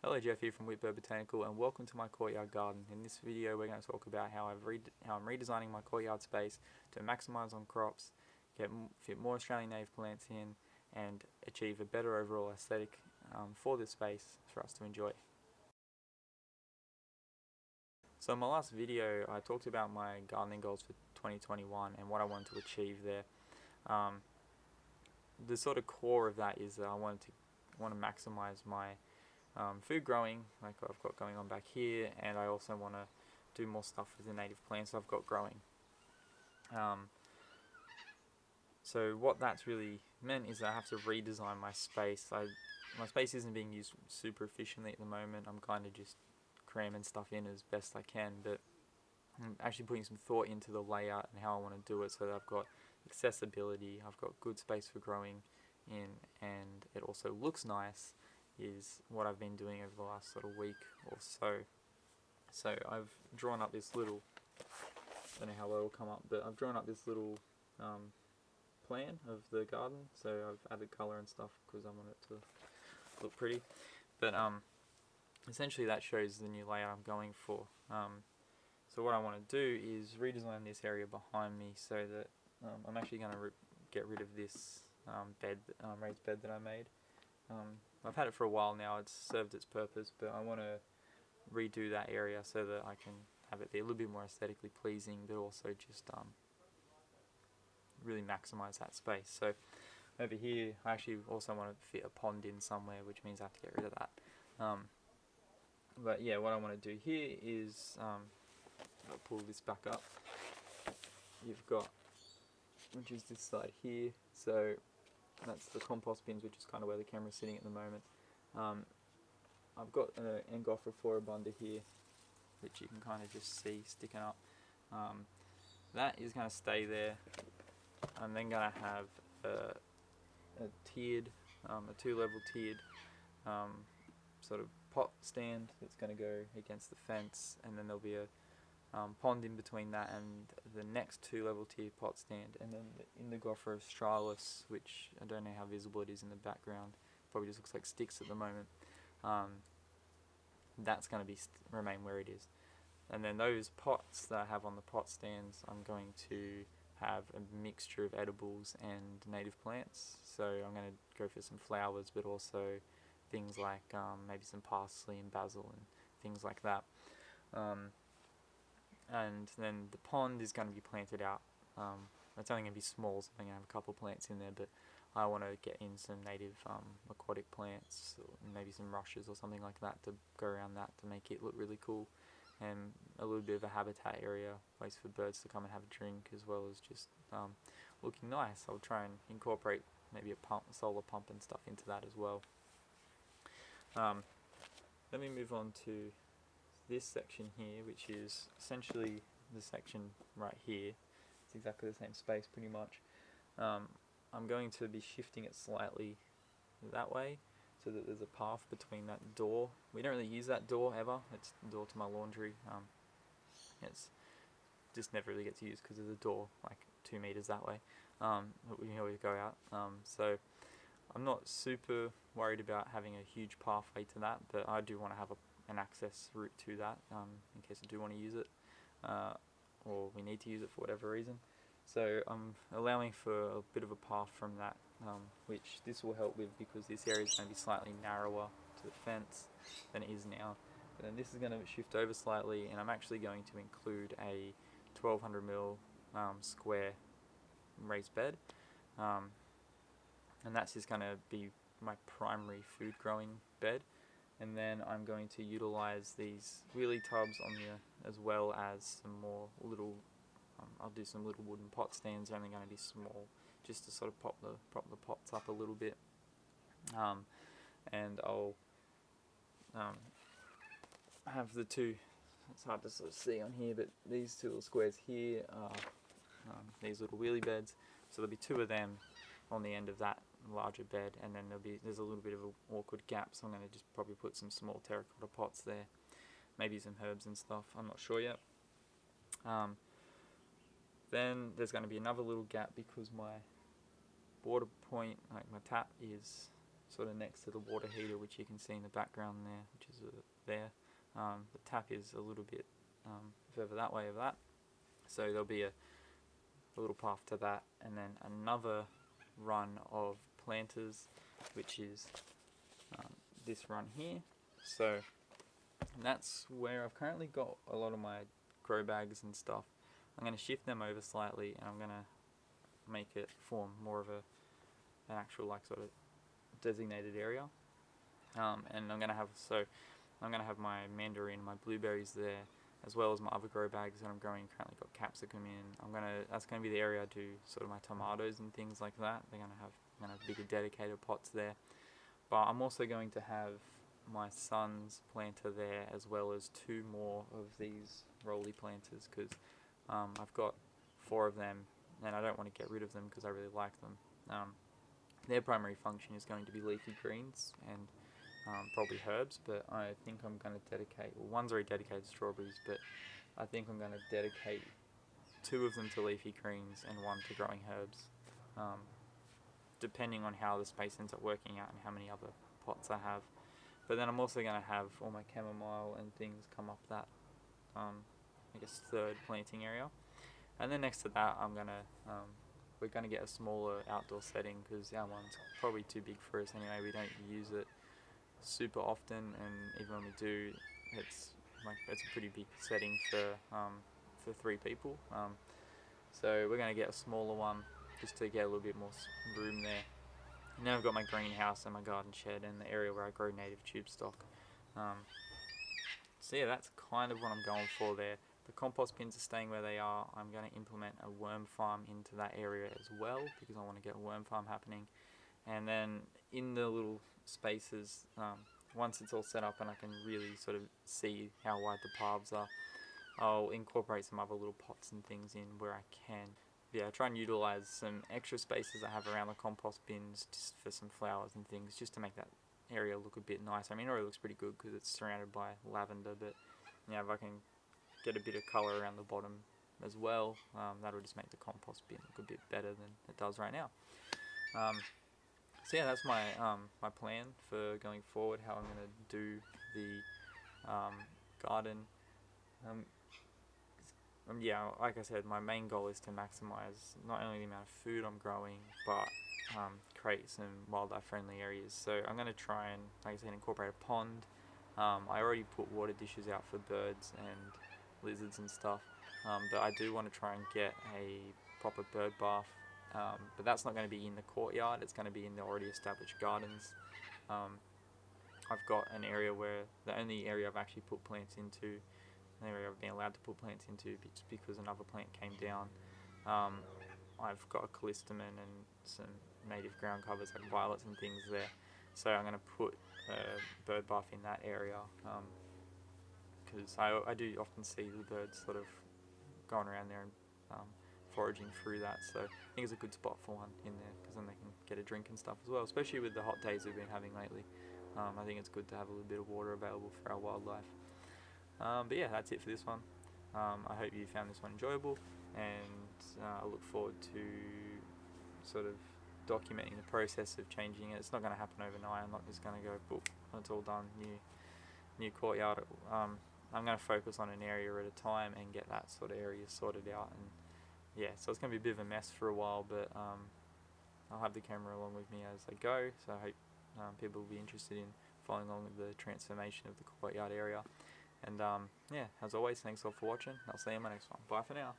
Hello, Jeff here from Whitbird Botanical, and welcome to my courtyard garden. In this video we're going to talk about how I'm redesigning my courtyard space to maximise on crops, fit more Australian native plants in, and achieve a better overall aesthetic for this space for us to enjoy. So in my last video I talked about my gardening goals for 2021 and what I wanted to achieve there. The sort of core of that is that I want to maximise my food growing, like I've got going on back here, and I also want to do more stuff with the native plants I've got growing. So what that's really meant is that I have to redesign my space. My space isn't being used super efficiently at the moment. I'm kind of just cramming stuff in as best I can, but I'm actually putting some thought into the layout and how I want to do it so that I've got accessibility, I've got good space for growing in, and it also looks nice, is what I've been doing over the last sort of week or so. So I've drawn up this little, I don't know how well it'll come up, but I've drawn up this little plan of the garden. So I've added colour and stuff because I want it to look pretty. But essentially that shows the new layout I'm going for. So what I want to do is redesign this area behind me so that I'm actually going to get rid of this raised bed that I made. I've had it for a while now, it's served its purpose, but I want to redo that area so that I can have it be a little bit more aesthetically pleasing, but also just really maximise that space. So over here I actually also want to fit a pond in somewhere, which means I have to get rid of that. But yeah, what I want to do here is, I'll pull this back up, you've got, which is this side here, so that's the compost bins, which is kind of where the camera's sitting at the moment. I've got an Angophora floribunda here, which you can kind of just see sticking up. That is going to stay there. I'm then going to have a tiered, a two-level tiered sort of pot stand that's going to go against the fence, and then there'll be a pond in between that and the next two-level tier pot stand, and then the Indogophora australis, which I don't know how visible it is in the background, probably just looks like sticks at the moment. That's going to remain where it is. And then those pots that I have on the pot stands, I'm going to have a mixture of edibles and native plants. So I'm going to go for some flowers, but also things like maybe some parsley and basil and things like that. And then the pond is going to be planted out. It's only going to be small, so I'm going to have a couple plants in there, but I want to get in some native aquatic plants, or maybe some rushes or something like that to go around that to make it look really cool, and a little bit of a habitat area, place for birds to come and have a drink, as well as just looking nice. I'll try and incorporate maybe a solar pump and stuff into that as well. Let me move on to this section here, which is essentially the section right here. It's exactly the same space pretty much. I'm going to be shifting it slightly that way so that there's a path between that door. We don't really use that door ever. It's the door to my laundry. It's just never really gets used because there's a door like 2 meters that way that we can always go out. So I'm not super worried about having a huge pathway to that, but I do want to have an access route to that in case I do want to use it, or we need to use it for whatever reason. So I'm allowing for a bit of a path from that, which this will help with because this area is going to be slightly narrower to the fence than it is now. But then this is going to shift over slightly, and I'm actually going to include a 1200mm square raised bed, and that's just going to be my primary food growing bed. And then I'm going to utilize these wheelie tubs on here, as well as some more little, I'll do some little wooden pot stands. They're only going to be small, just to sort of prop the pots up a little bit. And I'll have the two, it's hard to sort of see on here, but these two little squares here are these little wheelie beds. So there'll be 2 of them on the end of that larger bed, and then there's a little bit of an awkward gap, so I'm going to just probably put some small terracotta pots there, maybe some herbs and stuff, I'm not sure yet. Then there's going to be another little gap because my water point, like my tap, is sort of next to the water heater, which you can see in the background there, which is there. The tap is a little bit further that way of that, so there'll be a little path to that, and then another run of planters, which is this run here. So that's where I've currently got a lot of my grow bags and stuff. I'm going to shift them over slightly, and I'm going to make it form more of an actual like sort of designated area. And I'm going to have my mandarin, my blueberries there, as well as my other grow bags that I'm growing. Currently got capsicum in. That's going to be the area I do sort of my tomatoes and things like that. I'm going to have bigger dedicated pots there. But I'm also going to have my son's planter there, as well as 2 more of these rolly planters, because I've got 4 of them, and I don't want to get rid of them because I really like them. Their primary function is going to be leafy greens and probably herbs, but I think I'm going to dedicate, well, one's already dedicated to strawberries, but I think I'm going to dedicate 2 of them to leafy greens and 1 to growing herbs, depending on how the space ends up working out and how many other pots I have. But then I'm also going to have all my chamomile and things come up that, I guess, 3rd planting area. And then next to that, we're going to get a smaller outdoor setting, because our one's probably too big for us anyway. We don't use it super often, and even when we do, it's a pretty big setting for 3 people. So we're going to get a smaller one just to get a little bit more room there. And then I've got my greenhouse and my garden shed and the area where I grow native tube stock. So yeah, that's kind of what I'm going for there. The compost bins are staying where they are. I'm going to implement a worm farm into that area as well, because I want to get a worm farm happening. And then in the little spaces, once it's all set up and I can really sort of see how wide the paths are, I'll incorporate some other little pots and things in where I can. Yeah, try and utilise some extra spaces I have around the compost bins just for some flowers and things, just to make that area look a bit nicer. I mean, it already looks pretty good because it's surrounded by lavender, but yeah, if I can get a bit of colour around the bottom as well, that'll just make the compost bin look a bit better than it does right now. So yeah, that's my my plan for going forward, how I'm going to do the garden. Yeah, like I said, my main goal is to maximise not only the amount of food I'm growing, but create some wildlife friendly areas. So I'm going to try and, like I said, incorporate a pond. I already put water dishes out for birds and lizards and stuff, but I do want to try and get a proper bird bath, but that's not going to be in the courtyard, it's going to be in the already established gardens. I've got an area where the only area I've actually put plants into, an area I've been allowed to put plants into just because another plant came down. I've got a callistemon and some native ground covers like violets and things there, so I'm going to put a bird bath in that area, because I do often see the birds sort of going around there and foraging through that, so I think it's a good spot for one in there, because then they can get a drink and stuff as well, especially with the hot days we've been having lately. I think it's good to have a little bit of water available for our wildlife. But yeah, that's it for this one. I hope you found this one enjoyable, and I look forward to sort of documenting the process of changing it. It's not going to happen overnight. I'm not just going to go, boop, it's all done, new courtyard. I'm going to focus on an area at a time and get that sort of area sorted out. And yeah, so it's going to be a bit of a mess for a while, but I'll have the camera along with me as I go, so I hope people will be interested in following along with the transformation of the courtyard area. And yeah, as always, thanks all for watching. I'll see you in my next one. Bye for now.